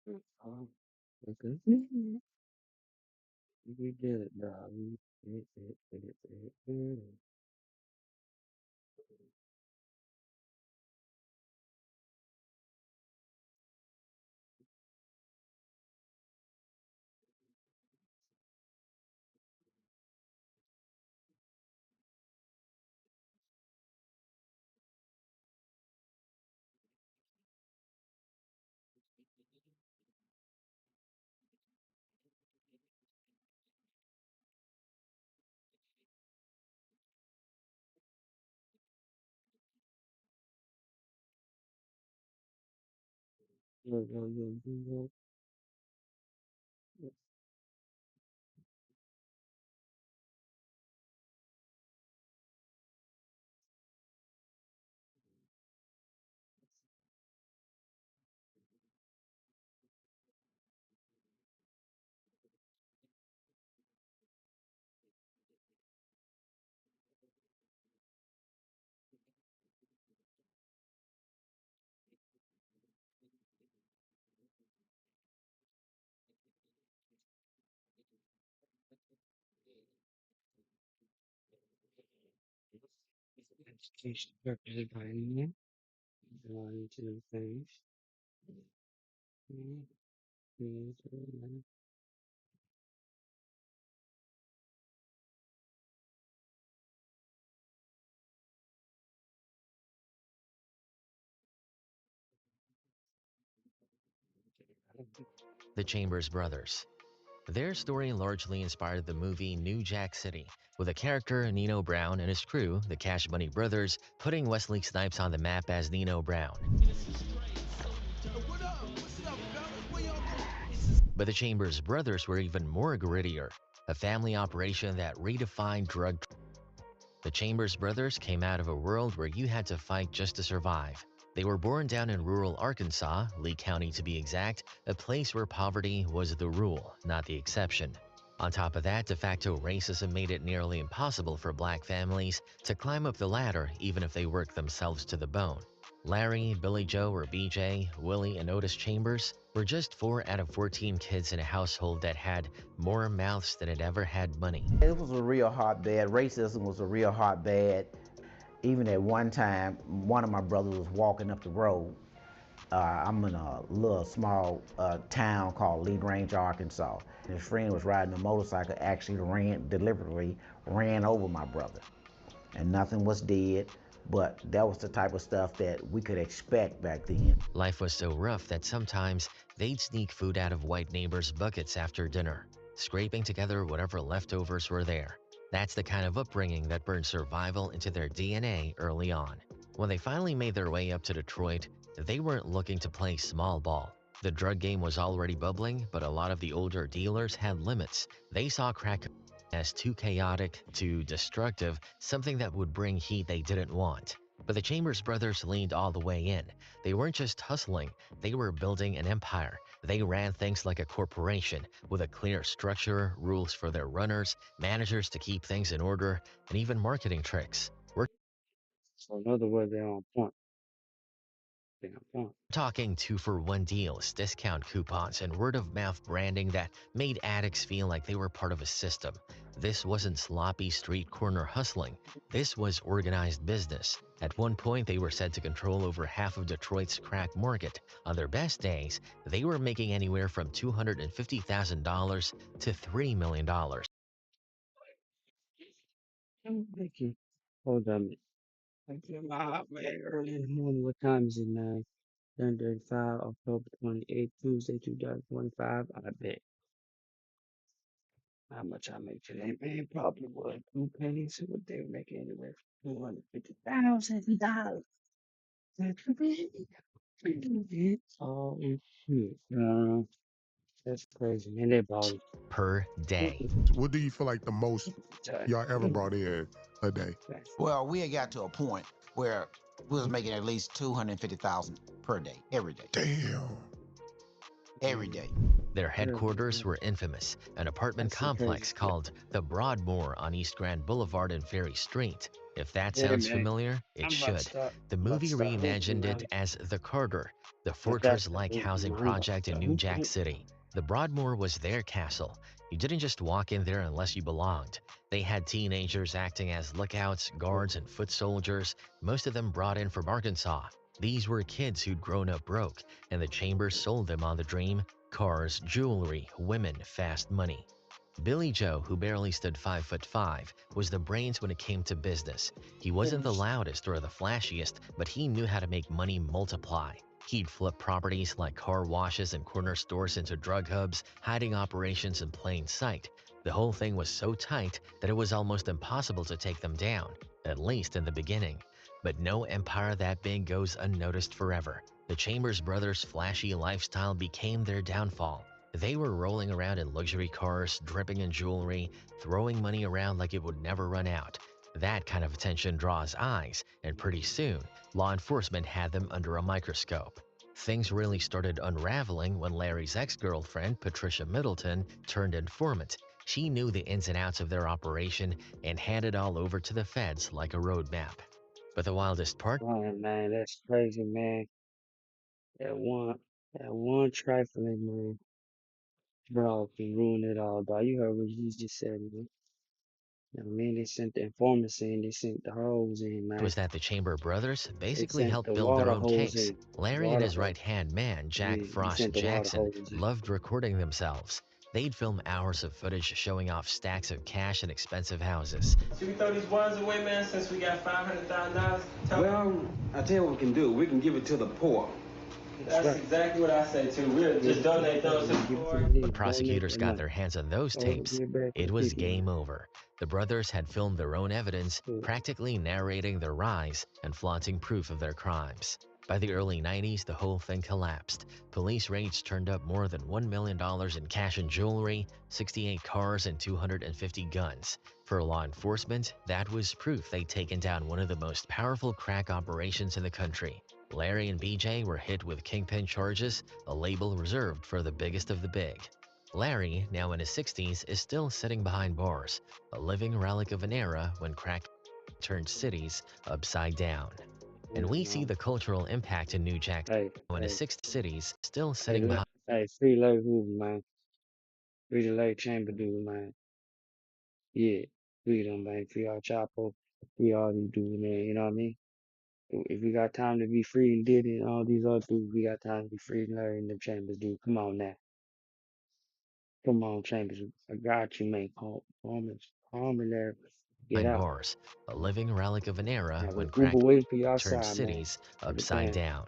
Oh, okay. We did it, dog. We did it. Yo, yo, yo, yo, yo. Education purposes by me. Going to the things. The Chambers brothers. Their story largely inspired the movie New Jack City, with a character, Nino Brown, and his crew, the Cash Money Brothers, putting Wesley Snipes on the map as Nino Brown. But the Chambers brothers were even more grittier, a family operation that redefined drug. The Chambers brothers came out of a world where you had to fight just to survive. They were born down in rural Arkansas, Lee County to be exact, a place where poverty was the rule, not the exception. On top of that, de facto racism made it nearly impossible for black families to climb up the ladder even if they worked themselves to the bone. Larry, Billy Joe, or BJ, Willie, and Otis Chambers were just 4 out of 14 kids in a household that had more mouths than it ever had money. It was a real hotbed. Racism was a real hotbed. Even at one time, one of my brothers was walking up the road. I'm in a little small town called Lee Range, Arkansas. His friend was riding a motorcycle, actually deliberately ran over my brother. And nothing was dead, but that was the type of stuff that we could expect back then. Life was so rough that sometimes they'd sneak food out of white neighbors' buckets after dinner, scraping together whatever leftovers were there. That's the kind of upbringing that burned survival into their DNA early on. When they finally made their way up to Detroit, they weren't looking to play small ball. The drug game was already bubbling, but a lot of the older dealers had limits. They saw crack as too chaotic, too destructive, something that would bring heat they didn't want. But the Chambers brothers leaned all the way in. They weren't just hustling, they were building an empire. They ran things like a corporation, with a clear structure, rules for their runners, managers to keep things in order, and even marketing tricks. We're So in other words, they're on point. They're on point. talking 2-for-1 deals, discount coupons, and word of mouth branding that made addicts feel like they were part of a system. This wasn't sloppy street corner hustling. This was organized business. At one point, they were said to control over half of Detroit's crack market. On their best days, they were making anywhere from $250,000 to $3 million. Thank you. Hold on. I get my hot man early in the morning. What time is it now? 10:35, October 28th, Tuesday, 2025. I bet. How much I make today, man? Probably what, 2 pennies? What they were making anywhere from $250,000. That's crazy. Oh, shit. That's crazy, man. They bought it. Per day. What do you feel like the most y'all ever brought in a day? Well, we had got to a point where we was making at least 250,000 per day, every day, Damn. every day. Their headquarters were infamous, an apartment That's so complex crazy. called the Broadmoor on East Grand Boulevard and Ferry Street. If that Yeah, sounds man. familiar, it I'm about to should. start. The I'm about to movie start hooping reimagined now. it as the Carter, the the But that's the fortress-like movie, housing man. project in New Jack City. The Broadmoor was their castle. You didn't just walk in there unless you belonged. They had teenagers acting as lookouts, guards, and foot soldiers, most of them brought in from Arkansas. These were kids who'd grown up broke, and the Chambers sold them on the dream: cars, jewelry, women, fast money. Billy Joe, who barely stood 5'5", was the brains when it came to business. He wasn't the loudest or the flashiest, but he knew how to make money multiply. He'd flip properties like car washes and corner stores into drug hubs, hiding operations in plain sight. The whole thing was so tight that it was almost impossible to take them down, at least in the beginning. But no empire that big goes unnoticed forever. The Chambers brothers' flashy lifestyle became their downfall. They were rolling around in luxury cars, dripping in jewelry, throwing money around like it would never run out. That kind of attention draws eyes, and pretty soon, law enforcement had them under a microscope. Things really started unraveling when Larry's ex-girlfriend, Patricia Middleton, turned informant. She knew the ins and outs of their operation and handed it all over to the feds like a roadmap. But the wildest part Oh, man, that's crazy, man. That one, that one trifling, man, bro, can ruin it all, dog. You heard what he just said, man. You know what I mean? They sent the informants in, they sent the hoes in, man. was that the Chamber brothers They basically sent helped the build their water own hose case. in. Larry and Water his hose. right-hand man, Jack He Frost sent the water Jackson, hose in. loved recording themselves. They'd film hours of footage showing off stacks of cash and expensive houses. Should we throw these ones away, man, since we got $500,000? Well, I tell you what we can do. We can give it to the poor. That's right. exactly what I say, too. We'll just donate those to the poor. When prosecutors got their hands on those tapes, it was game over. The brothers had filmed their own evidence, practically narrating their rise and flaunting proof of their crimes. By the early 90s, the whole thing collapsed. Police raids turned up more than $1 million in cash and jewelry, 68 cars, and 250 guns. For law enforcement, that was proof they'd taken down one of the most powerful crack operations in the country. Larry and BJ were hit with kingpin charges, a label reserved for the biggest of the big. Larry, now in his 60s, is still sitting behind bars, a living relic of an era when crack turned cities upside down. And we see the cultural impact in New Jack Hey, when his hey, 6 cities still hey, sitting behind hey, free Larry Hoover, man. Free the Larry Chamber dude, man. Yeah, free them, man. Free our Chapo. Free all these dudes, man. You know what I mean? If we got time to be free and Diddy and all these other dudes, we got time to be free and Larry and the Chambers, dude. Come on now. Come on, Chambers. I got you, man. Palmer there. Get out. bars, a living relic of an era Have when an crack Uber waiting for you turned outside, man. cities With the upside gas. down.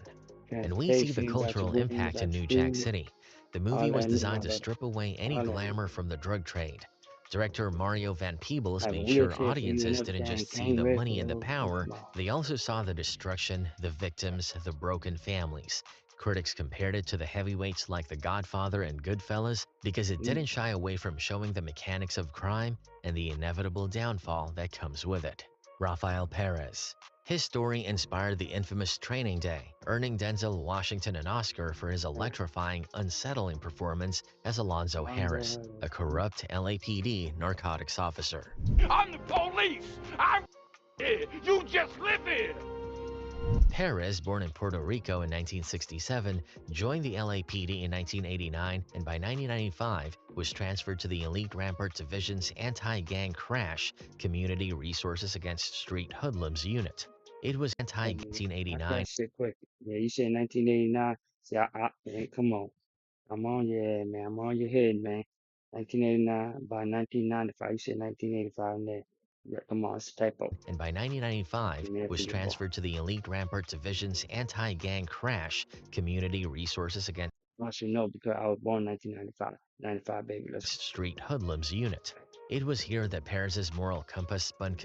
And we see the Transportation, got your cultural room, impact got in New your Jack food, City. The all movie was that in my designed to brother. strip away any All that. glamour from the drug trade. Director Mario Van Peebles Have a made sure wheelchair for you and audiences didn't everything. just see Came the ready money for and the those. power, Come on. they also saw the destruction, the victims, the broken families. Critics compared it to the heavyweights like The Godfather and Goodfellas because it didn't shy away from showing the mechanics of crime and the inevitable downfall that comes with it. Rafael Perez. His story inspired the infamous Training Day, earning Denzel Washington an Oscar for his electrifying, unsettling performance as Alonzo Harris, a corrupt LAPD narcotics officer. I'm the police! I'm here! You just live here! Perez, born in Puerto Rico in 1967, joined the LAPD in 1989 and by 1995 was transferred to the Elite Rampart Division's Anti-Gang Crash Community Resources Against Street Hoodlums unit. It was I anti-1989 catch shit quick. Yeah, you said 1989. See, man, come on. I'm on your head, man. I'm on your head, man. 1989 by 1995. You said 1985 in there. Yeah, come on, it's a typo. and by 1995 Give me that was to your ball. transferred to the Elite Rampart Division's Anti-Gang Crash Community Resources Against I should know because I was born 1995. 95, baby. Let's go. Street Hoodlums unit. It was here that Perez's moral compass spun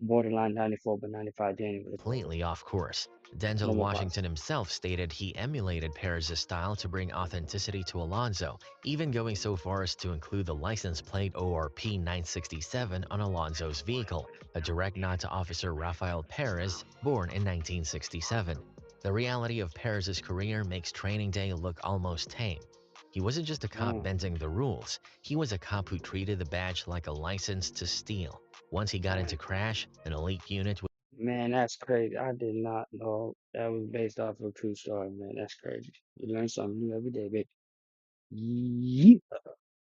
Borderline 94, but 95 January. Let's go. completely off course. Denzel No more Washington boxing. himself stated he emulated Perez's style to bring authenticity to Alonzo, even going so far as to include the license plate ORP 967 on Alonzo's vehicle, a direct nod to Officer Rafael Perez, born in 1967. The reality of Perez's career makes Training Day look almost tame. He wasn't just a cop bending the rules, he was a cop who treated the badge like a license to steal. Once he got into Crash, an elite unit Man, that's crazy. I did not know that was based off of a true story, man. That's crazy. You learn something new every day, baby. Yeah.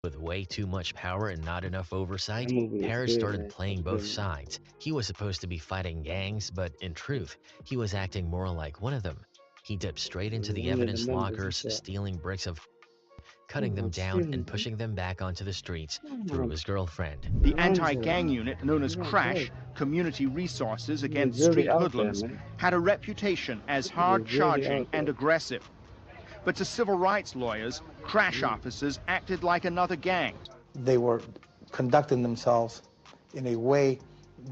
With way too much power and not enough That oversight, movie was Paris good, started man. That's playing a both good movie. sides. He was supposed to be fighting gangs, but in truth, he was acting more like one of them. He dipped straight He was into the one of the evidence members lockers, himself. stealing bricks of, cutting Oh, them down, excuse and me. pushing them back onto the streets through Oh, his girlfriend. The Angela. anti-gang unit known as You're not good. CRASH, Community Resources You was Against really Street out there, Hoodlums, man. had a reputation as You was really hard-charging out and there. aggressive. But to civil rights lawyers, CRASH Mm. officers acted like another gang. They were conducting themselves in a way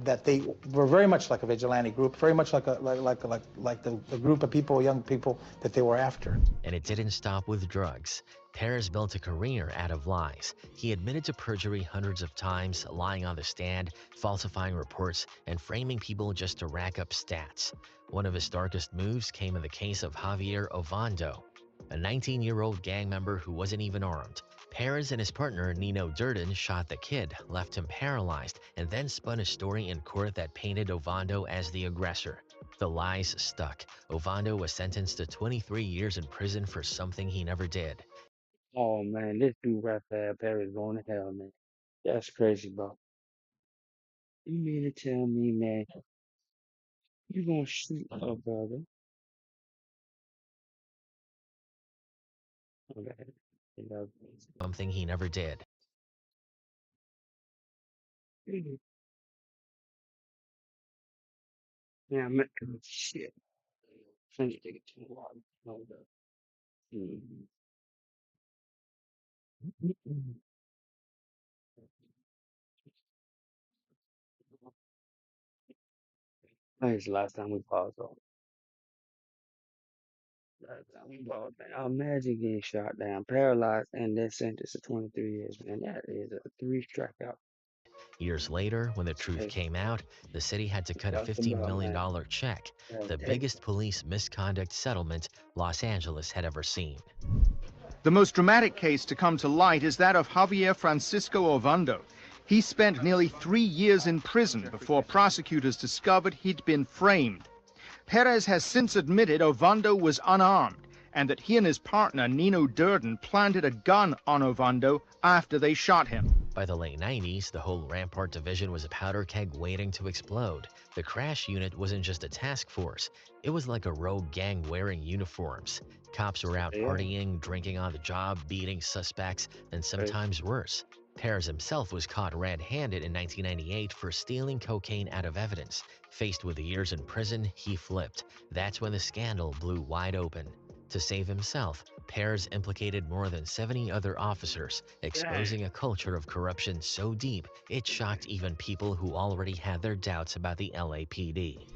that they were very much like a vigilante group, very much like the group of people, young people that they were after. And it didn't stop with drugs. Paris built a career out of lies. He admitted to perjury hundreds of times, lying on the stand, falsifying reports, and framing people just to rack up stats. One of his darkest moves came in the case of Javier Ovando, a 19-year-old gang member who wasn't even armed. Perez and his partner Nino Durden shot the kid, left him paralyzed, and then spun a story in court that painted Ovando as the aggressor. The lies stuck. Ovando was sentenced to 23 years in prison for something he never did. Oh man, this dude right there, Perry's going to hell, man. That's crazy, bro. You mean to tell me, man, you gonna shoot a brother? Okay. You know, Something he never did. yeah, man, shit. Trying to take it too hard. Hold up. Mhm. I think it's the last time we paused off. Last time we paused, man. Imagine getting shot down, paralyzed, and then sentenced to 23 years, man. That is a three strikeout. Years later, when the truth Hey, came out, the city had to cut a that's $15 about, million man. check, That's the Texas. biggest police misconduct settlement Los Angeles had ever seen. The most dramatic case to come to light is that of Javier Francisco Ovando. He spent nearly 3 years in prison before prosecutors discovered he'd been framed. Perez has since admitted Ovando was unarmed and that he and his partner Nino Durden planted a gun on Ovando after they shot him. By the late 90s, the whole Rampart division was a powder keg waiting to explode. The crash unit wasn't just a task force, it was like a rogue gang wearing uniforms. Cops were out Yeah. partying, drinking on the job, beating suspects, and sometimes worse. Perez himself was caught red-handed in 1998 for stealing cocaine out of evidence. Faced with years in prison, he flipped. That's when the scandal blew wide open. To save himself, Perez implicated more than 70 other officers, exposing a culture of corruption so deep it shocked even people who already had their doubts about the LAPD.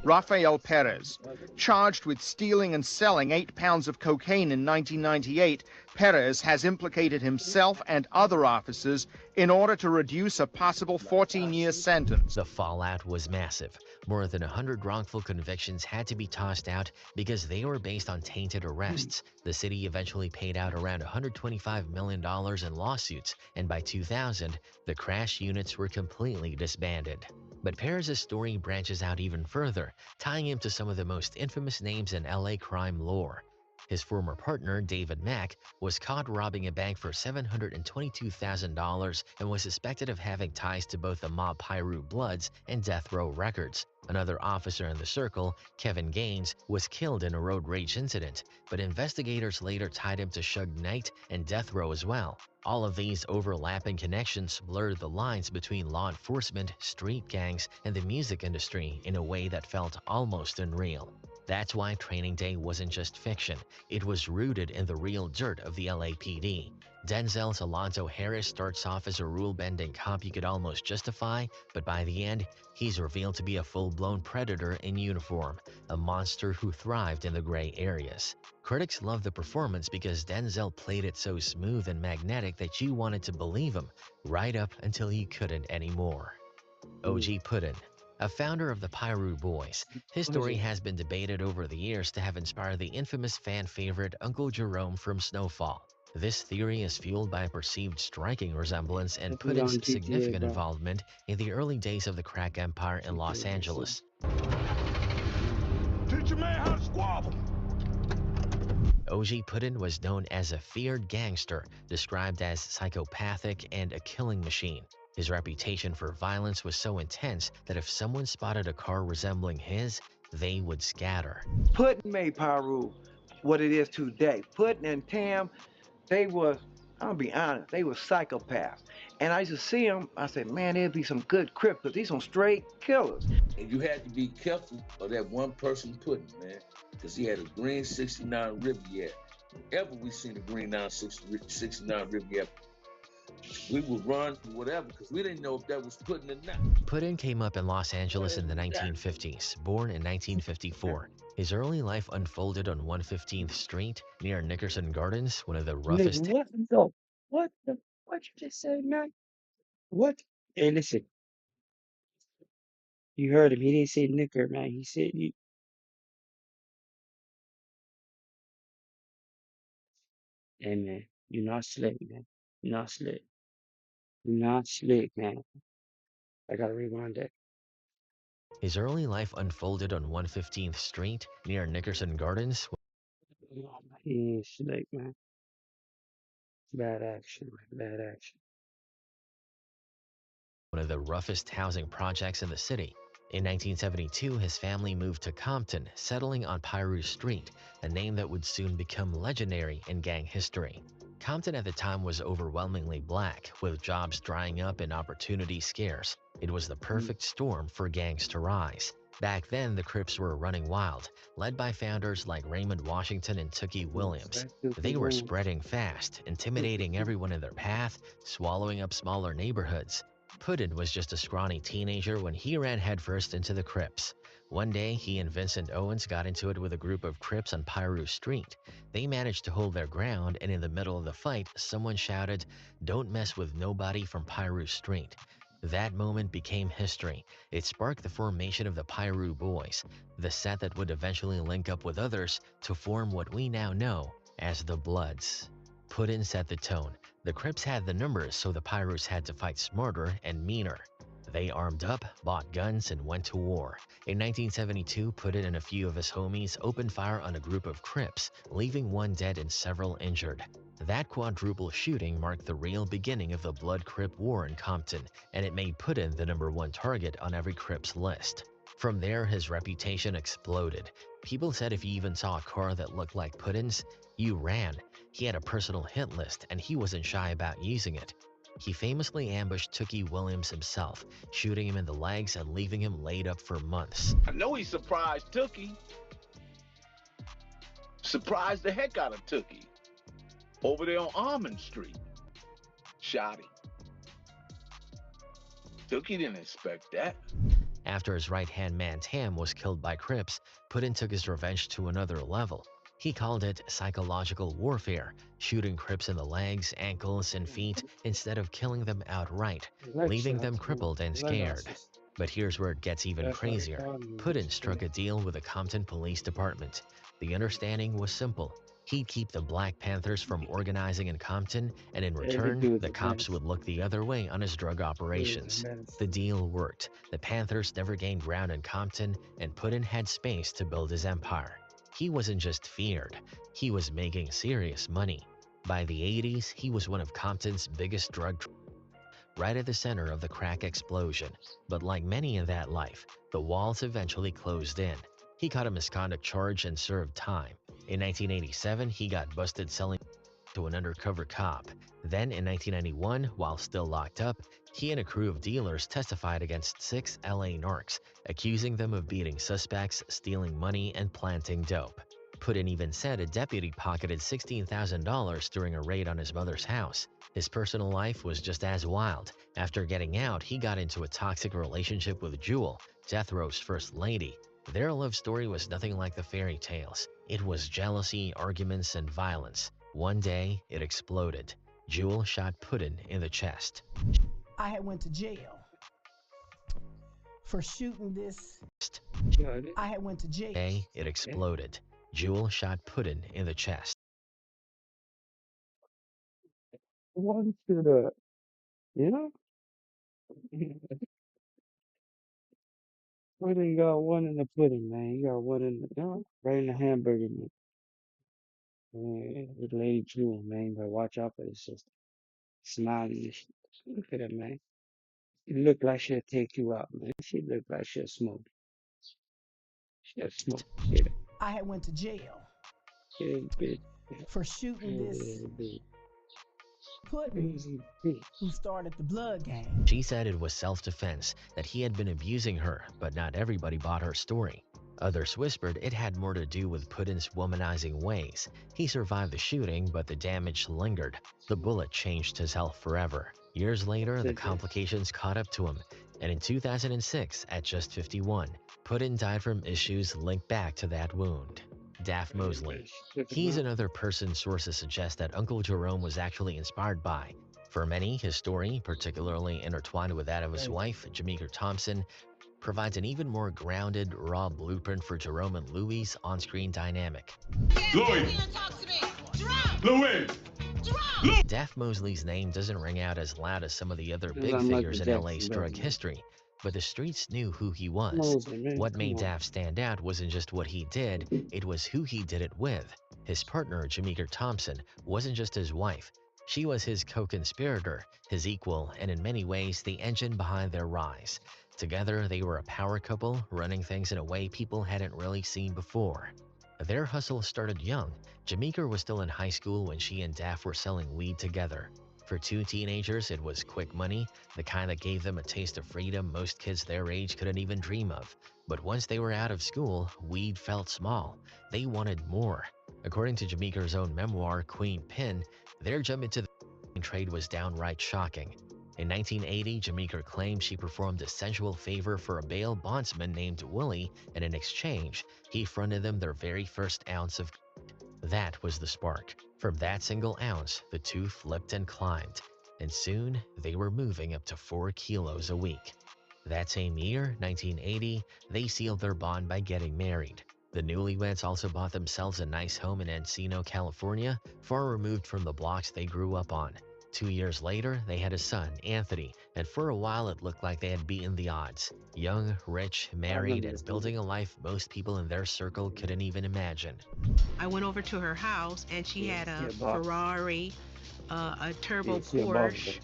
Rafael Perez, charged with stealing and selling 8 pounds of cocaine in 1998, Perez has implicated himself and other officers in order to reduce a possible 14-year sentence. The fallout was massive. More than 100 wrongful convictions had to be tossed out because they were based on tainted arrests. The city eventually paid out around $125 million in lawsuits, and by 2000, the crash units were completely disbanded. But Perez's story branches out even further, tying him to some of the most infamous names in LA crime lore. His former partner, David Mack, was caught robbing a bank for $722,000 and was suspected of having ties to both the mob Piru Bloods and Death Row Records. Another officer in the circle, Kevin Gaines, was killed in a road rage incident, but investigators later tied him to Suge Knight and Death Row as well. All of these overlapping connections blurred the lines between law enforcement, street gangs, and the music industry in a way that felt almost unreal. That's why Training Day wasn't just fiction, it was rooted in the real dirt of the LAPD. Denzel's Alonzo Harris starts off as a rule-bending cop you could almost justify, but by the end, he's revealed to be a full-blown predator in uniform, a monster who thrived in the gray areas. Critics loved the performance because Denzel played it so smooth and magnetic that you wanted to believe him, right up until you couldn't anymore. OG Puddin', a founder of the Piru Boys, his story has been debated over the years to have inspired the infamous fan favorite Uncle Jerome from Snowfall. This theory is fueled by a perceived striking resemblance and If we on Putin's GTA, significant bro. involvement in the early days of the crack empire in Los GTA, that's it. Angeles. Teach a man how to squabble. OG Putin was known as a feared gangster, described as psychopathic and a killing machine. His reputation for violence was so intense that if someone spotted a car resembling his, they would scatter. Putin made Pyru what it is today. Putin and Tam, they was, I'll be honest, they were psychopaths. And I used to see them, I said, man, there'd be some good Crips, because these some straight killers. And you had to be careful of that one person Putin, man, because he had a green 69 Riviera. Ever we seen a green 69 Riviera, we would run whatever, because we didn't know if that was Putin or not. Putin came up in Los Angeles in the 1950s, born in 1954. His early life unfolded on 115th Street near Nickerson Gardens, one of the roughest. Nigga, what you just said, man? What? Hey, listen, you heard him. He didn't say nicker, man. He said you. Hey, man, you're not slick, man. You're not slick. You're not slick, man. I gotta rewind that. His early life unfolded on 115th Street near Nickerson Gardens. Oh, he ain't slick, man. Bad action, man. Bad action. One of the roughest housing projects in the city. In 1972, his family moved to Compton, settling on Pyru Street, a name that would soon become legendary in gang history. Compton at the time was overwhelmingly black, with jobs drying up and opportunities scarce. It was the perfect storm for gangs to rise. Back then, the Crips were running wild, led by founders like Raymond Washington and Tookie Williams. They were spreading fast, intimidating everyone in their path, swallowing up smaller neighborhoods. Putin was just a scrawny teenager when he ran headfirst into the Crips. One day, he and Vincent Owens got into it with a group of Crips on Pyru Street. They managed to hold their ground, and in the middle of the fight, someone shouted, "Don't mess with nobody from Pyru Street." That moment became history. It sparked the formation of the Pyru Boys, the set that would eventually link up with others to form what we now know as the Bloods. Putin set the tone. The Crips had the numbers, so the Pyrus had to fight smarter and meaner. They armed up, bought guns, and went to war. In 1972, Putin and a few of his homies opened fire on a group of Crips, leaving one dead and several injured. That quadruple shooting marked the real beginning of the Blood Crip War in Compton, and it made Putin the #1 target on every Crip's list. From there, his reputation exploded. People said if you even saw a car that looked like Putin's, you ran. He had a personal hit list, and he wasn't shy about using it. He famously ambushed Tookie Williams himself, shooting him in the legs and leaving him laid up for months. I know he surprised Tookie. Surprised the heck out of Tookie. Over there on Almond Street. Shot him. Tookie didn't expect that. After his right-hand man Tam was killed by Crips, Putin took his revenge to another level. He called it psychological warfare, shooting Crips in the legs, ankles, and feet instead of killing them outright, leaving them crippled and scared. But here's where it gets even crazier. Putin struck a deal with the Compton Police Department. The understanding was simple. He'd keep the Black Panthers from organizing in Compton, and in return, the cops would look the other way on his drug operations. The deal worked. The Panthers never gained ground in Compton, and Putin had space to build his empire. He wasn't just feared, he was making serious money. By the 80s, he was one of Compton's biggest drug right at the center of the crack explosion. But like many in that life, the walls eventually closed in. He caught a misconduct charge and served time. In 1987, he got busted selling to an undercover cop. Then in 1991, while still locked up, he and a crew of dealers testified against 6 LA narcs, accusing them of beating suspects, stealing money, and planting dope. Putin even said a deputy pocketed $16,000 during a raid on his mother's house. His personal life was just as wild. After getting out, he got into a toxic relationship with Jewel, Death Row's first lady. Their love story was nothing like the fairy tales. It was jealousy, arguments, and violence. One day, it exploded. Jewel shot Putin in the chest. I had went to jail for shooting this. I had went to jail. Day, it exploded. Jewel shot Putin in the chest. one to the, you know? Pudding got one in the pudding, man. You got one in the, right in the hamburger, man. Man, this lady Jewel, man, but watch out for this sister. Smiling and shit. Look at her, man. She look like she'll take you out, man. She look like she'll smoke. She'll smoke shit. I had went to jail Yeah, bitch. for shooting this pudding who started the blood gang. She said it was self-defense, that he had been abusing her, but not everybody bought her story. Others whispered it had more to do with Putin's womanizing ways. He survived the shooting, but the damage lingered. The bullet changed his health forever. Years later, the complications caught up to him, and in 2006, at just 51, Putin died from issues linked back to that wound. Daff Mosley. He's another person sources suggest that Uncle Jerome was actually inspired by. For many, his story, particularly intertwined with that of his wife, Jamaica Thompson, provides an even more grounded, raw blueprint for Jerome and Louie's on-screen dynamic. Louie! Louie! Daff Mosley's name doesn't ring out as loud as some of the other big figures in LA's drug history, but the streets knew who he was. What made Daff stand out wasn't just what he did, it was who he did it with. His partner, Jamaica Thompson, wasn't just his wife. She was his co-conspirator, his equal, and in many ways, the engine behind their rise. Together, they were a power couple, running things in a way people hadn't really seen before. Their hustle started young. Jamaica was still in high school when she and Daff were selling weed together. For two teenagers, it was quick money, the kind that gave them a taste of freedom most kids their age couldn't even dream of. But once they were out of school, weed felt small. They wanted more. According to Jamaica's own memoir, Queen Pin, their jump into the trade was downright shocking. In 1980, Jamaica claimed she performed a sensual favor for a bail bondsman named Willie, and in exchange, he fronted them their very first ounce of. That was the spark. From that single ounce, the two flipped and climbed, and soon they were moving up to 4 kilos a week. That same year, 1980, they sealed their bond by getting married. The newlyweds also bought themselves a nice home in Encino, California, far removed from the blocks they grew up on. 2 years later, they had a son, Anthony, and for a while it looked like they had beaten the odds. Young, rich, married, and building a life most people in their circle couldn't even imagine. I went over to her house and she had a Ferrari, a turbo Porsche.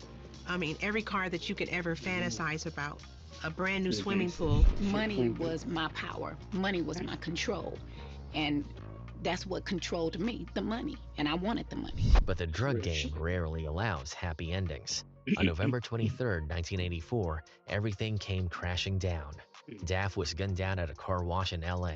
I mean, every car that you could ever fantasize about. A brand new swimming pool. Money was my power. Money was my control. And that's what controlled me, the money. And I wanted the money. But the drug game rarely allows happy endings. On November 23, 1984, everything came crashing down. Daff was gunned down at a car wash in LA.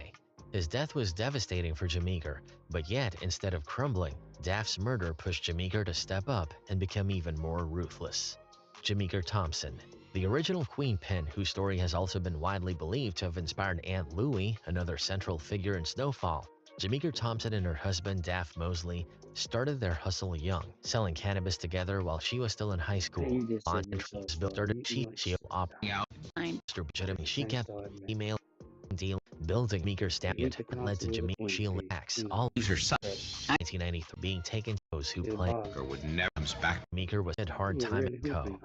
His death was devastating for Jamaica, but yet, instead of crumbling, Daff's murder pushed Jamaica to step up and become even more ruthless. Jamaica Thompson. The original Queen Pin, whose story has also been widely believed to have inspired Aunt Louie, another central figure in Snowfall. Jamaica Thompson and her husband, Daff Mosley, started their hustle young, selling cannabis together while she was still in high school. She kept email deal, building Meeker Stallion, led to Jamaica Reacts, all her son. 1993 being taken to those who played or would never comes back. Meeker was had hard time at Co.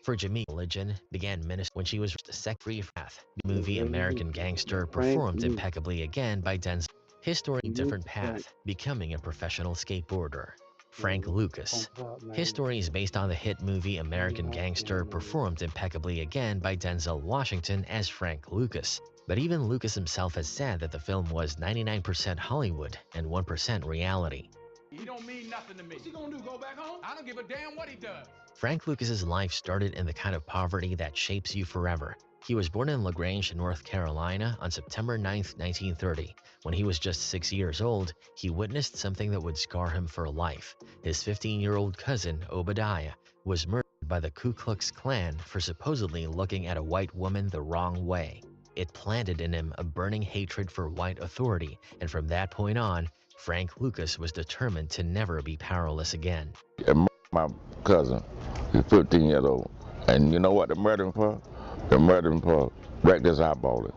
For Jamaica, religion began ministry when she was a sect-free path. The movie American Gangster performed impeccably again by Denzel. His story different path, becoming a professional skateboarder. Frank Lucas. His story is based on the hit movie American Gangster, performed impeccably again by Denzel Washington as Frank Lucas. But even Lucas himself has said that the film was 99% Hollywood and 1% reality. He don't mean nothing to me. What's he gonna do, go back home? I don't give a damn what he does. Frank Lucas's life started in the kind of poverty that shapes you forever. He was born in LaGrange, North Carolina on September 9, 1930. When he was just 6 years old, he witnessed something that would scar him for life. His 15-year-old cousin, Obadiah, was murdered by the Ku Klux Klan for supposedly looking at a white woman the wrong way. It planted in him a burning hatred for white authority, and from that point on, Frank Lucas was determined to never be powerless again. My cousin, he's 15 years old, and you know what they murdered him for? They murdered him for wrecked his eyeball.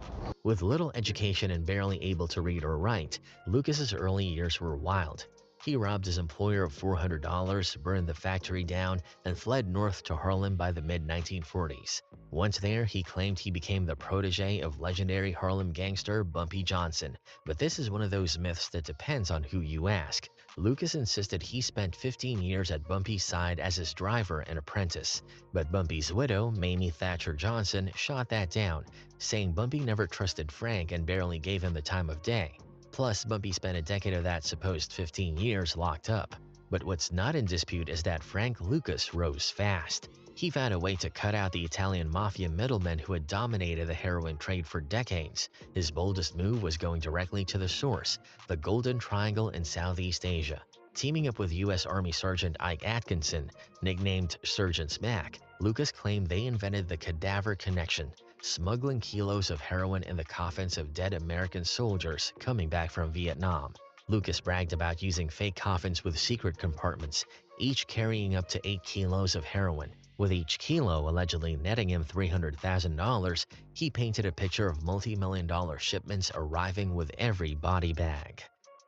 With little education and barely able to read or write, Lucas's early years were wild. He robbed his employer of $400, burned the factory down, and fled north to Harlem by the mid-1940s. Once there, he claimed he became the protege of legendary Harlem gangster Bumpy Johnson. But this is one of those myths that depends on who you ask. Lucas insisted he spent 15 years at Bumpy's side as his driver and apprentice. But Bumpy's widow, Mamie Thatcher Johnson, shot that down, saying Bumpy never trusted Frank and barely gave him the time of day. Plus, Bumpy spent a decade of that supposed 15 years locked up. But what's not in dispute is that Frank Lucas rose fast. He found a way to cut out the Italian mafia middlemen who had dominated the heroin trade for decades. His boldest move was going directly to the source, the Golden Triangle in Southeast Asia. Teaming up with U.S. Army Sergeant Ike Atkinson, nicknamed Sergeant Smack, Lucas claimed they invented the cadaver connection, smuggling kilos of heroin in the coffins of dead American soldiers coming back from Vietnam. Lucas bragged about using fake coffins with secret compartments, each carrying up to 8 kilos of heroin. With each kilo allegedly netting him $300,000, he painted a picture of multi-million-dollar shipments arriving with every body bag.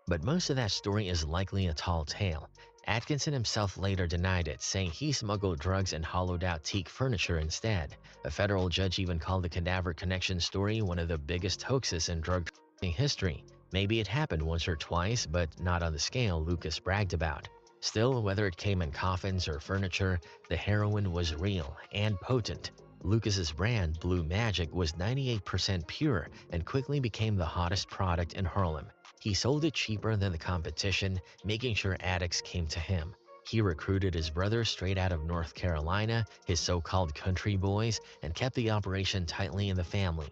But most of that story is likely a tall tale. Atkinson himself later denied it, saying he smuggled drugs and hollowed out teak furniture instead. A federal judge even called the cadaver connection story one of the biggest hoaxes in drug trafficking history. Maybe it happened once or twice, but not on the scale Lucas bragged about. Still, whether it came in coffins or furniture, the heroin was real and potent. Lucas's brand, Blue Magic, was 98% pure and quickly became the hottest product in Harlem. He sold it cheaper than the competition, making sure addicts came to him. He recruited his brother straight out of North Carolina, his so-called country boys, and kept the operation tightly in the family.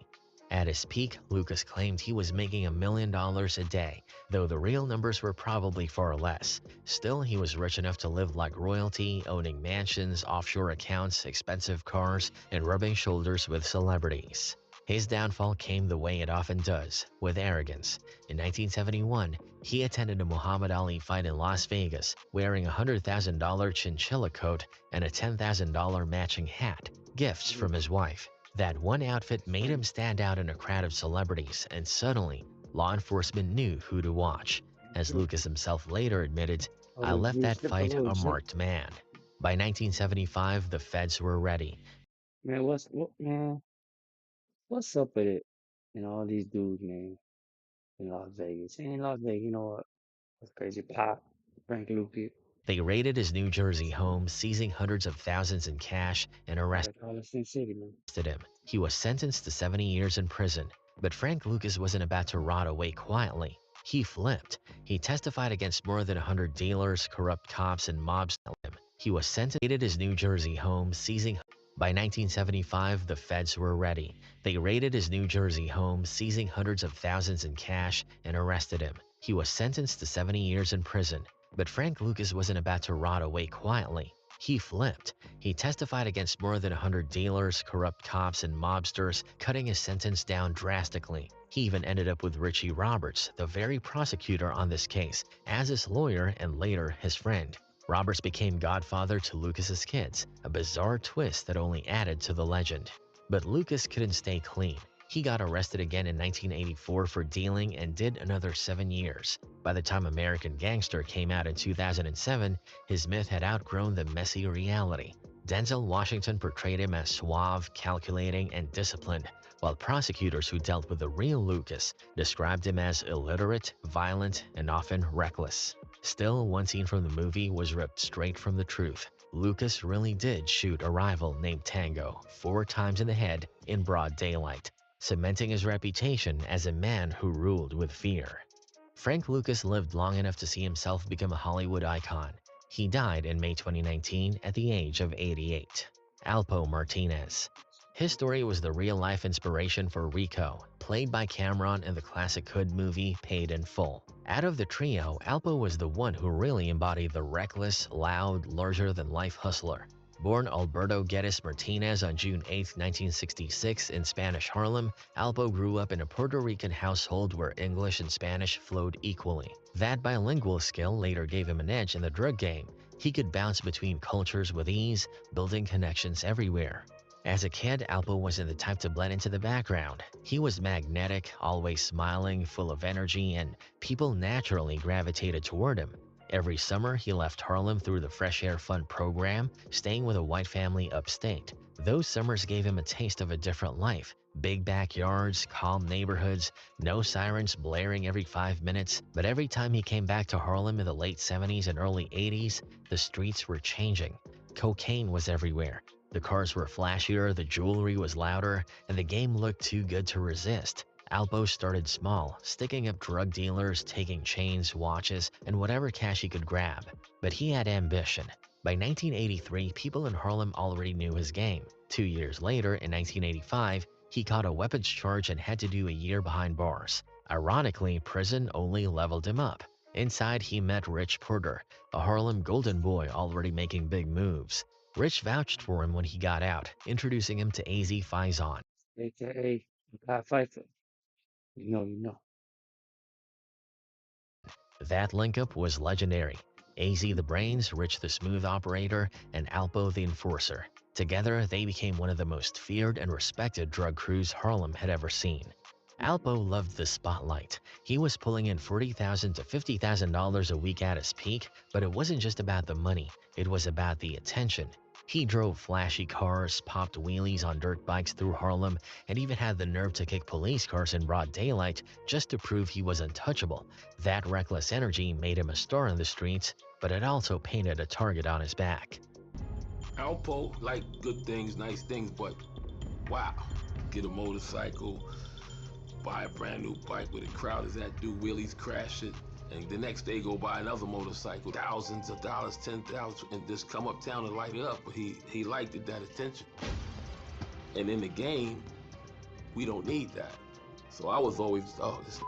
At his peak, Lucas claimed he was making $1 million a day, though the real numbers were probably far less. Still, he was rich enough to live like royalty, owning mansions, offshore accounts, expensive cars, and rubbing shoulders with celebrities. His downfall came the way it often does, with arrogance. In 1971, he attended a Muhammad Ali fight in Las Vegas, wearing a $100,000 chinchilla coat and a $10,000 matching hat, gifts from his wife. That one outfit made him stand out in a crowd of celebrities, and suddenly, law enforcement knew who to watch. As Lucas himself later admitted, "I left that fight a marked man." By 1975, the feds were ready. Man, what's up with it? And all these dudes, man, in Las Vegas. And in Las Vegas, you know what? That's crazy. Pop, Frank Lucas. They raided his New Jersey home, seizing hundreds of thousands in cash and arrested City, man. him. He was sentenced to 70 years in prison. But Frank Lucas wasn't about to rot away quietly. He flipped. He testified against more than 100 dealers, corrupt cops, and mobs. He was sentenced to his New Jersey home, seizing. By 1975, the feds were ready. They raided his New Jersey home, seizing hundreds of thousands in cash, and arrested him. He was sentenced to 70 years in prison. But Frank Lucas wasn't about to rot away quietly. He flipped. He testified against more than 100 dealers, corrupt cops, and mobsters, cutting his sentence down drastically. He even ended up with Richie Roberts, the very prosecutor on this case, as his lawyer and later his friend. Roberts became godfather to Lucas's kids, a bizarre twist that only added to the legend. But Lucas couldn't stay clean. He got arrested again in 1984 for dealing and did another 7 years. By the time American Gangster came out in 2007, his myth had outgrown the messy reality. Denzel Washington portrayed him as suave, calculating, and disciplined, while prosecutors who dealt with the real Lucas described him as illiterate, violent, and often reckless. Still, one scene from the movie was ripped straight from the truth. Lucas really did shoot a rival named Tango 4 times in the head in broad daylight, cementing his reputation as a man who ruled with fear. Frank Lucas lived long enough to see himself become a Hollywood icon. He died in May 2019 at the age of 88. Alpo Martinez. His story was the real-life inspiration for Rico, played by Cameron in the classic Hood movie Paid in Full. Out of the trio, Alpo was the one who really embodied the reckless, loud, larger-than-life hustler. Born Alberto Geddes Martinez on June 8, 1966 in Spanish Harlem, Alpo grew up in a Puerto Rican household where English and Spanish flowed equally. That bilingual skill later gave him an edge in the drug game. He could bounce between cultures with ease, building connections everywhere. As a kid, Alpo wasn't the type to blend into the background. He was magnetic, always smiling, full of energy, and people naturally gravitated toward him. Every summer, he left Harlem through the Fresh Air Fund program, staying with a white family upstate. Those summers gave him a taste of a different life. Big backyards, calm neighborhoods, no sirens blaring every 5 minutes. But every time he came back to Harlem in the late 70s and early 80s, the streets were changing. Cocaine was everywhere. The cars were flashier, the jewelry was louder, and the game looked too good to resist. Alpo started small, sticking up drug dealers, taking chains, watches, and whatever cash he could grab. But he had ambition. By 1983, people in Harlem already knew his game. 2 years later, in 1985, he caught a weapons charge and had to do a year behind bars. Ironically, prison only leveled him up. Inside, he met Rich Porter, a Harlem golden boy already making big moves. Rich vouched for him when he got out, introducing him to AZ Faison. AKA God Pfeiffer. You know. That link-up was legendary. AZ the Brains, Rich the Smooth Operator, and Alpo the Enforcer. Together, they became one of the most feared and respected drug crews Harlem had ever seen. Alpo loved the spotlight. He was pulling in $40,000 to $50,000 a week at his peak, but it wasn't just about the money. It was about the attention. He drove flashy cars, popped wheelies on dirt bikes through Harlem, and even had the nerve to kick police cars in broad daylight just to prove he was untouchable. That reckless energy made him a star in the streets, but it also painted a target on his back. Alpo liked good things, nice things, but wow, get a motorcycle, buy a brand new bike where the crowd is at, do wheelies, crash it, and the next day go buy another motorcycle, thousands of dollars, 10,000, and just come uptown and light it up. But he liked it, that attention. And in the game, we don't need that. So I was always, oh, this is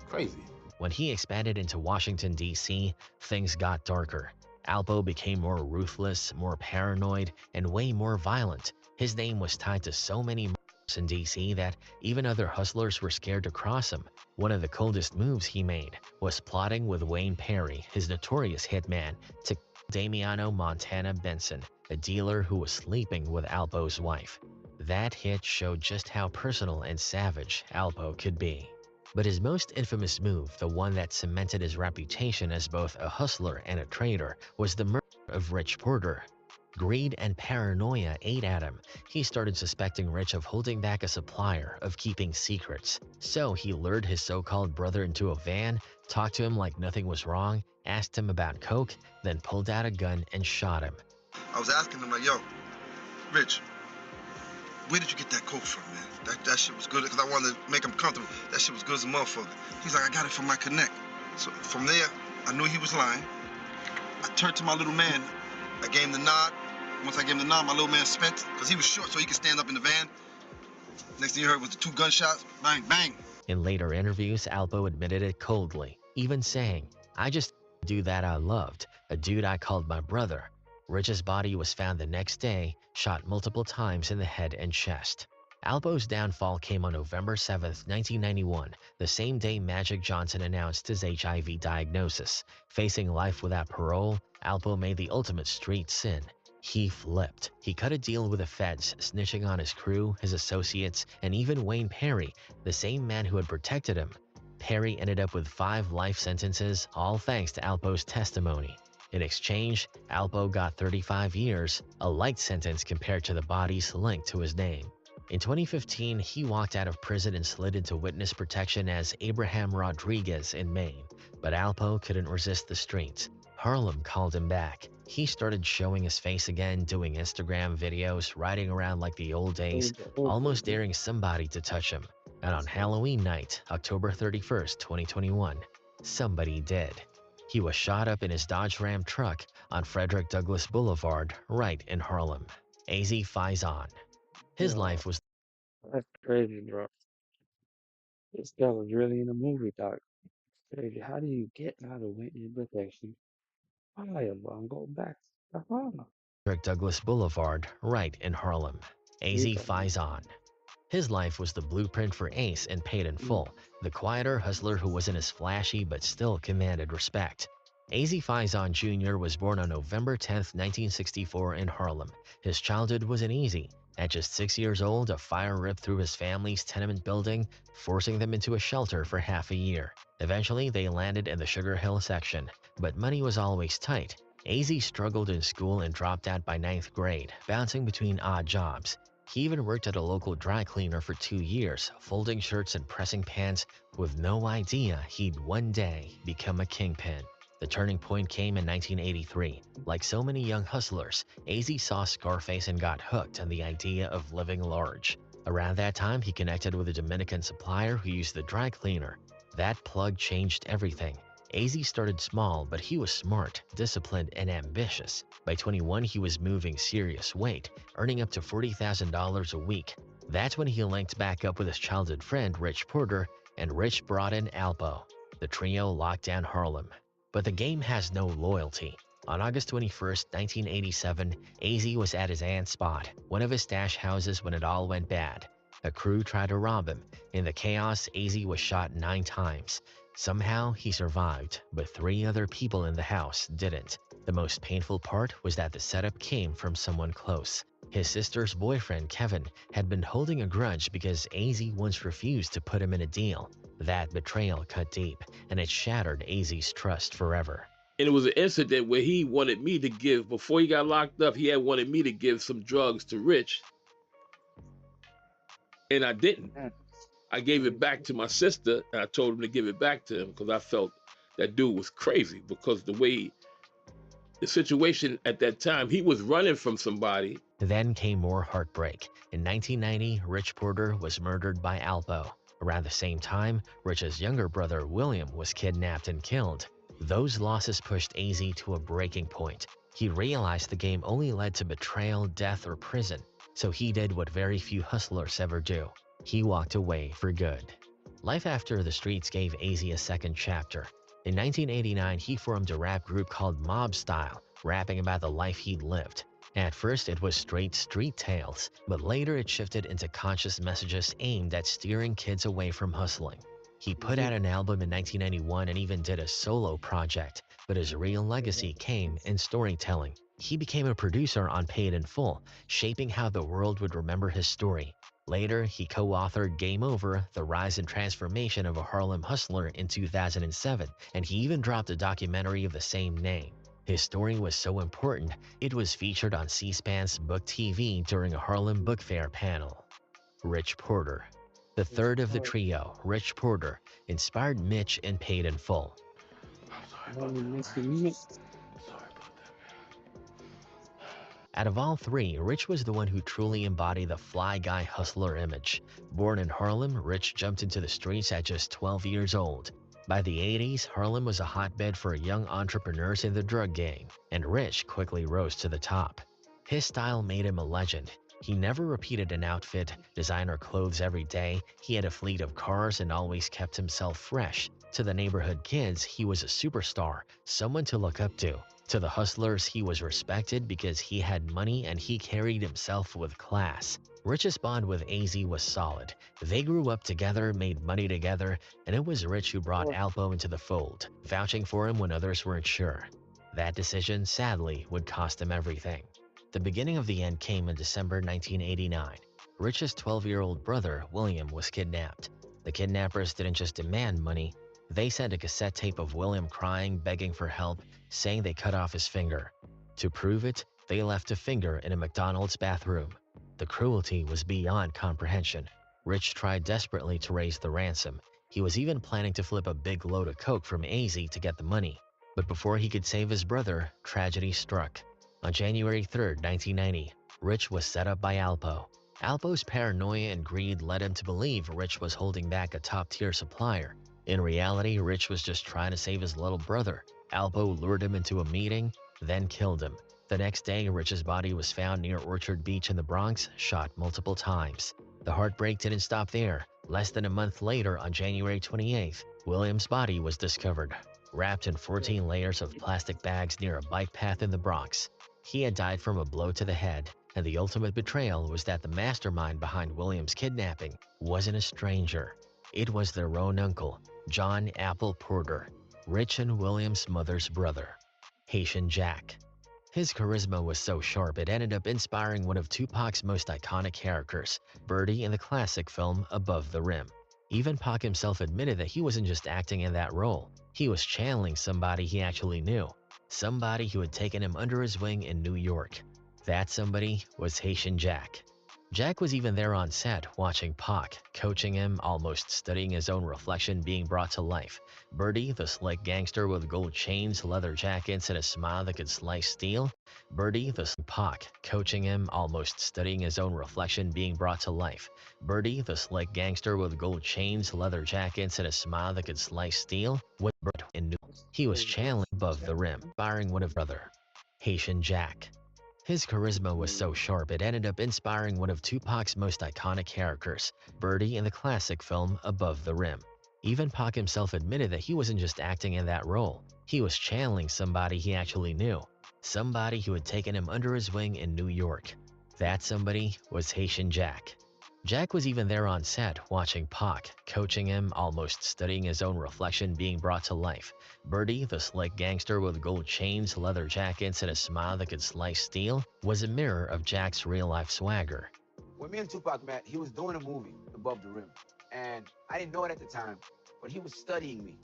crazy. When he expanded into Washington, D.C., things got darker. Alpo became more ruthless, more paranoid, and way more violent. His name was tied to so many murders in D.C. that even other hustlers were scared to cross him. One of the coldest moves he made was plotting with Wayne Perry, his notorious hitman, to kill Damiano Montana Benson, a dealer who was sleeping with Alpo's wife. That hit showed just how personal and savage Alpo could be. But his most infamous move, the one that cemented his reputation as both a hustler and a traitor, was the murder of Rich Porter. Greed and paranoia ate at him. He started suspecting Rich of holding back a supplier, of keeping secrets. So he lured his so-called brother into a van, talked to him like nothing was wrong, asked him about coke, then pulled out a gun and shot him. I was asking him like, yo, Rich, where did you get that coke from, man? That shit was good, because I wanted to make him comfortable. That shit was good as a motherfucker. He's like, I got it from my connect. So from there, I knew he was lying. I turned to my little man. I gave him the nod. Once I gave him the nod, my little man spent, because he was short, so he could stand up in the van. Next thing you heard was the 2 gunshots, bang, bang. In later interviews, Alpo admitted it coldly, even saying, I just do that I loved, a dude I called my brother. Rich's body was found the next day, shot multiple times in the head and chest. Alpo's downfall came on November 7, 1991, the same day Magic Johnson announced his HIV diagnosis. Facing life without parole, Alpo made the ultimate street sin. He flipped. He cut a deal with the feds, snitching on his crew, his associates, and even Wayne Perry, the same man who had protected him. Perry ended up with 5 life sentences, all thanks to Alpo's testimony. In exchange, Alpo got 35 years, a light sentence compared to the bodies linked to his name. In 2015, he walked out of prison and slid into witness protection as Abraham Rodriguez in Maine. But Alpo couldn't resist the streets. Harlem called him back. He started showing his face again, doing Instagram videos, riding around like the old days, almost daring somebody to touch him. And on Halloween night, October 31st, 2021, somebody did. He was shot up in his Dodge Ram truck on Frederick Douglass Boulevard, right in Harlem. AZ Faison. His life was... That's crazy, bro. This guy was really in a movie, dog. Crazy. How do you get out of witness protection? Fire, bro. I'm going back to Harlem. Frederick Douglass Boulevard, right in Harlem. AZ Faison. His life was the blueprint for Ace and Paid in Full, the quieter hustler who wasn't as flashy but still commanded respect. AZ Faison Jr. was born on November 10, 1964 in Harlem. His childhood wasn't easy. At just 6 years old, a fire ripped through his family's tenement building, forcing them into a shelter for half a year. Eventually, they landed in the Sugar Hill section, but money was always tight. AZ struggled in school and dropped out by 9th grade, bouncing between odd jobs. He even worked at a local dry cleaner for 2 years, folding shirts and pressing pans, with no idea he'd one day become a kingpin. The turning point came in 1983. Like so many young hustlers, AZ saw Scarface and got hooked on the idea of living large. Around that time, he connected with a Dominican supplier who used the dry cleaner. That plug changed everything. AZ started small, but he was smart, disciplined, and ambitious. By 21, he was moving serious weight, earning up to $40,000 a week. That's when he linked back up with his childhood friend, Rich Porter, and Rich brought in Alpo. The trio locked down Harlem. But the game has no loyalty. On August 21st, 1987, AZ was at his aunt's spot, one of his stash houses, when it all went bad. A crew tried to rob him. In the chaos, AZ was shot 9 times. Somehow, he survived, but 3 other people in the house didn't. The most painful part was that the setup came from someone close. His sister's boyfriend, Kevin, had been holding a grudge because AZ once refused to put him in a deal. That betrayal cut deep, and it shattered AZ's trust forever. And it was an incident where he wanted me to give, before he got locked up, he had wanted me to give some drugs to Rich. And I didn't. I gave it back to my sister, and I told him to give it back to him because I felt that dude was crazy, because the way the situation at that time, he was running from somebody. Then came more heartbreak. In 1990, Rich Porter was murdered by Alpo. Around the same time, Rich's younger brother, William, was kidnapped and killed. Those losses pushed AZ to a breaking point. He realized the game only led to betrayal, death, or prison, so he did what very few hustlers ever do. He walked away for good. Life after the streets gave AZ a second chapter. In 1989, he formed a rap group called Mob Style, rapping about the life he'd lived. At first, it was straight street tales, but later it shifted into conscious messages aimed at steering kids away from hustling. He put out an album in 1991 and even did a solo project, but his real legacy came in storytelling. He became a producer on Paid in Full, shaping how the world would remember his story. Later, he co-authored Game Over, The Rise and Transformation of a Harlem Hustler in 2007, and he even dropped a documentary of the same name. His story was so important, it was featured on C-SPAN's Book TV during a Harlem Book Fair panel. Rich Porter. The third of the trio, Rich Porter, inspired Mitch in Paid in Full. Out of all 3, Rich was the one who truly embodied the fly guy hustler image. Born in Harlem, Rich jumped into the streets at just 12 years old. By the 80s, Harlem was a hotbed for young entrepreneurs in the drug game, and Rich quickly rose to the top. His style made him a legend. He never repeated an outfit, designer clothes every day. He had a fleet of cars and always kept himself fresh. To the neighborhood kids, he was a superstar, someone to look up to. To the hustlers, he was respected because he had money and he carried himself with class. Rich's bond with AZ was solid. They grew up together, made money together, and it was Rich who brought Alpo into the fold, vouching for him when others weren't sure. That decision, sadly, would cost him everything. The beginning of the end came in December 1989. Rich's 12-year-old brother, William, was kidnapped. The kidnappers didn't just demand money. They sent a cassette tape of William crying, begging for help, saying they cut off his finger. To prove it, they left a finger in a McDonald's bathroom. The cruelty was beyond comprehension. Rich tried desperately to raise the ransom. He was even planning to flip a big load of coke from AZ to get the money. But before he could save his brother, tragedy struck. On January 3, 1990, Rich was set up by Alpo. Alpo's paranoia and greed led him to believe Rich was holding back a top-tier supplier. In reality, Rich was just trying to save his little brother. Alpo lured him into a meeting, then killed him. The next day, Rich's body was found near Orchard Beach in the Bronx, shot multiple times. The heartbreak didn't stop there. Less than a month later, on January 28th, William's body was discovered, wrapped in 14 layers of plastic bags near a bike path in the Bronx. He had died from a blow to the head, and the ultimate betrayal was that the mastermind behind William's kidnapping wasn't a stranger. It was their own uncle, John Apple Porter, Rich and William's mother's brother, Haitian Jack. His charisma was so sharp it ended up inspiring one of Tupac's most iconic characters, Birdie in the classic film Above the Rim. Even Pac himself admitted that he wasn't just acting in that role, he was channeling somebody he actually knew, somebody who had taken him under his wing in New York. That somebody was Haitian Jack. Jack was even there on set, watching Pac, coaching him, almost studying his own reflection being brought to life. Birdie, the slick gangster with gold chains, leather jackets, and a smile that could slice steel. Birdie, the Pac, coaching him, almost studying his own reflection being brought to life. Birdie, the slick gangster with gold chains, leather jackets, and a smile that could slice steel. With Bird in New, he was channeling Above the Rim, inspiring one of brother, Haitian Jack. His charisma was so sharp it ended up inspiring one of Tupac's most iconic characters, Birdie in the classic film Above the Rim. Even Pac himself admitted that he wasn't just acting in that role, he was channeling somebody he actually knew, somebody who had taken him under his wing in New York. That somebody was Haitian Jack. Jack was even there on set, watching Pac, coaching him, almost studying his own reflection being brought to life. Birdie, the slick gangster with gold chains, leather jackets, and a smile that could slice steel, was a mirror of Jack's real-life swagger. When me and Tupac met, he was doing a movie, Above the Rim. And I didn't know it at the time, but he was studying me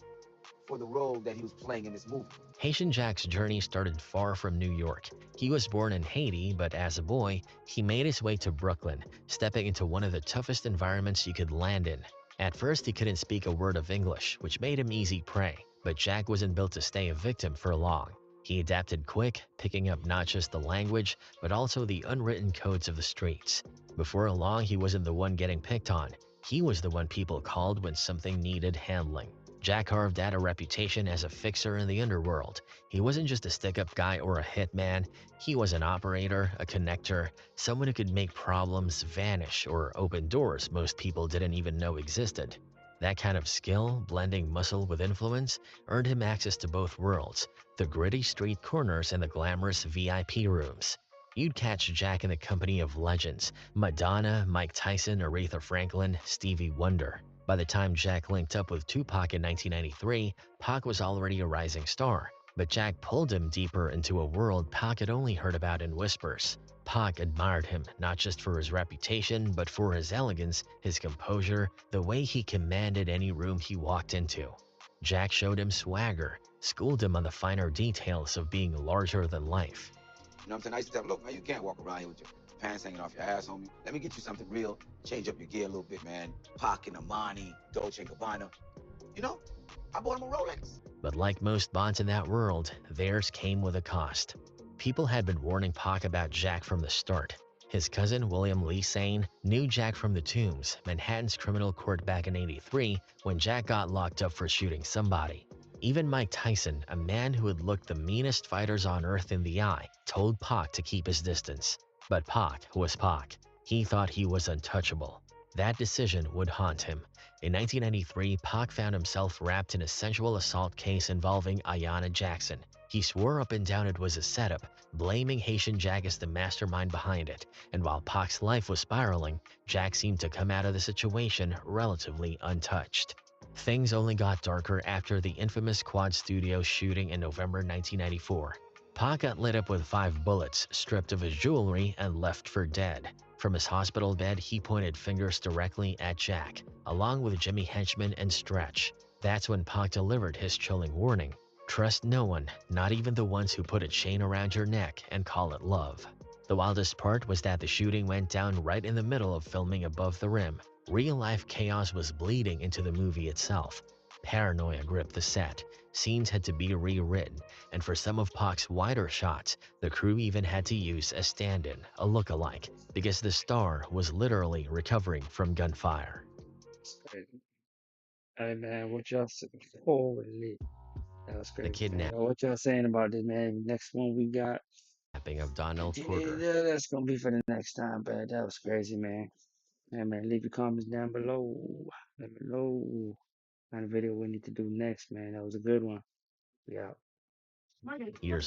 for the role that he was playing in this movie. Haitian Jack's journey started far from New York. He was born in Haiti, but as a boy, he made his way to Brooklyn, stepping into one of the toughest environments you could land in. At first, he couldn't speak a word of English, which made him easy prey, but Jack wasn't built to stay a victim for long. He adapted quick, picking up not just the language, but also the unwritten codes of the streets. Before long, he wasn't the one getting picked on. He was the one people called when something needed handling. Jack carved out a reputation as a fixer in the underworld. He wasn't just a stick-up guy or a hitman. He was an operator, a connector, someone who could make problems vanish or open doors most people didn't even know existed. That kind of skill, blending muscle with influence, earned him access to both worlds, the gritty street corners and the glamorous VIP rooms. You'd catch Jack in the company of legends, Madonna, Mike Tyson, Aretha Franklin, Stevie Wonder. By the time Jack linked up with Tupac in 1993, Pac was already a rising star, but Jack pulled him deeper into a world Pac had only heard about in whispers. Pac admired him not just for his reputation, but for his elegance, his composure, the way he commanded any room he walked into. Jack showed him swagger, schooled him on the finer details of being larger than life. You know what I'm saying? I used to tell him, look, man, you can't walk around here with your pants hanging off your ass, homie. Let me get you something real. Change up your gear a little bit, man. Pac and Amani, Dolce & Gabbana. You know, I bought him a Rolex. But like most bonds in that world, theirs came with a cost. People had been warning Pac about Jack from the start. His cousin, William Lee Sane, knew Jack from the Tombs, Manhattan's criminal court back in '83, when Jack got locked up for shooting somebody. Even Mike Tyson, a man who had looked the meanest fighters on earth in the eye, told Pac to keep his distance. But Pac was Pac. He thought he was untouchable. That decision would haunt him. In 1993, Pac found himself wrapped in a sensual assault case involving Ayanna Jackson. He swore up and down it was a setup, blaming Haitian Jack as the mastermind behind it. And while Pac's life was spiraling, Jack seemed to come out of the situation relatively untouched. Things only got darker after the infamous Quad Studios shooting in November 1994. Pac got lit up with 5 bullets, stripped of his jewelry, and left for dead. From his hospital bed, he pointed fingers directly at Jack, along with Jimmy Henchman and Stretch. That's when Pac delivered his chilling warning. Trust no one, not even the ones who put a chain around your neck and call it love. The wildest part was that the shooting went down right in the middle of filming Above the Rim. Real-life chaos was bleeding into the movie itself. Paranoia gripped the set. Scenes had to be rewritten, and for some of Pac's wider shots, the crew even had to use a stand-in, a look-alike, because the star was literally recovering from gunfire. Hey man, what y'all saying? Holy, that was The crazy, man. What y'all saying about this, man? Next one we got. kidnapping of Donald Porter. Yeah, that's gonna be for the next time, but that was crazy, man. Yeah, man, leave your comments down below. Let me know what kind of video we need to do next, man. That was a good one. Yeah. Years